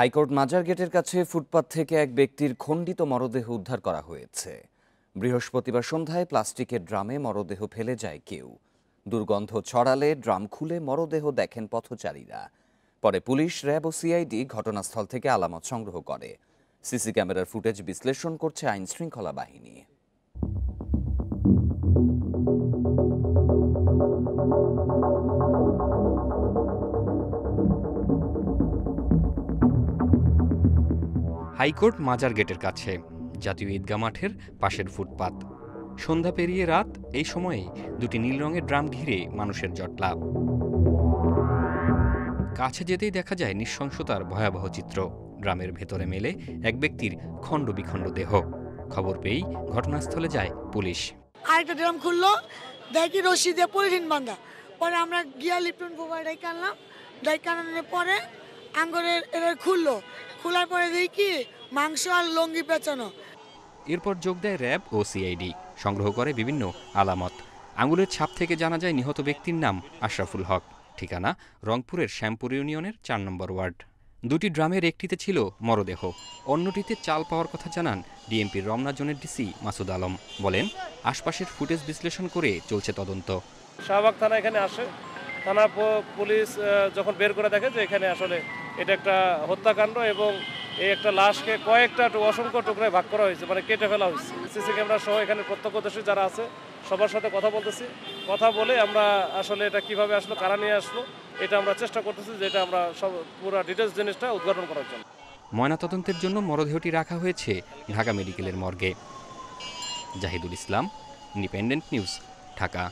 High court মাজার গেটের কাছে ফুটপাত থেকে এক ব্যক্তির খণ্ডিত মরদেহ উদ্ধার করা হয়েছে। বৃহস্পতিবার সন্ধ্যায় প্লাস্টিকের ড্রামে মরদেহ ফেলে যায় কেউ। দুর্গন্ধ ছড়ালে ড্রাম খুলে মরদেহ দেখেন পথচারীরা। পরে পুলিশ, র্যাব ও সিআইডি ঘটনাস্থল থেকে আলামত সংগ্রহ করে। সিসি ক্যামেরার ফুটেজ বিশ্লেষণ করছে আইন শৃঙ্খলা বাহিনী। হাইকোর্ট মাজার গেটের কাছে জাতীয় ঈদগাহ মাঠের পাশের ফুটপাত। সন্ধ্যা পেরিয়ে রাত, এই সময়ে দুটি নীল রঙের ড্রাম ঘিরে মানুষের জটলা। কাছে যেতেই দেখা যায় নৃশংসতার ভয়াবহ চিত্র। ড্রামের ভেতরে মেলে এক ব্যক্তির খণ্ড বিখণ্ড দেহ। খবর পেয়েই ঘটনাস্থলে যায় পুলিশ। আরেকটা ড্রাম খুললো, দেখি রশি দিয়ে পলিথিন বাঁধা। পরে আমরা গিয়া লিপটন পোভার ডাইকে আনলাম। ডাইকে আনানোর পরে আঙ্গুরের এটা খুললো। খোলার পরে দেখি মাংস আর লঙ্গি পেঁচানো। এরপর যোগ দেয় র্যাব ও সিআইডি, সংগ্রহ করে বিভিন্ন আলামত। আঙুলের ছাপ থেকে জানা যায় নিহত ব্যক্তির নাম আশরাফুল হক, ঠিকানা রংপুরের শ্যামপুর ইউনিয়নের ৪ নম্বর ওয়ার্ড। দুটি ড্রামের একটিতে ছিল মরদেহ, অন্যটিতে চাল পাওয়ার কথা জানান ডিএমপির রমনা জোনের ডিসি মাসুদ আলম। বলেন, আশপাশের ফুটেজ বিশ্লেষণ করে চলছে তদন্ত। শাহবাগ থানা এখানে আসে, থানা পুলিশ যখন বের করে দেখে যে এখানে আসলে এটা একটা হত্যাকাণ্ড এবং এই একটা লাশকে কয়েকটা অসংখ্য টুকরায় ভাগ করা হয়েছে, মানে কেটে ফেলা হয়েছে। সিসি ক্যামেরা সহ এখানে প্রত্যক্ষদর্শী যারা আছে সবার সাথে কথা বলতেছি। কথা বলে আমরা আসলে এটা কিভাবে আসলো, কারা নিয়ে আসলো, এটা আমরা চেষ্টা করতেছি যে এটা আমরা সব পুরো ডিটেলস জিনিসটা উদ্ঘাটন করার জন্য। ময়নাতদন্তের জন্য মরদেহটি রাখা হয়েছে ঢাকা মেডিকেলের মর্গে। জাহিদুল ইসলাম, ইন্ডিপেন্ডেন্ট নিউজ, ঢাকা।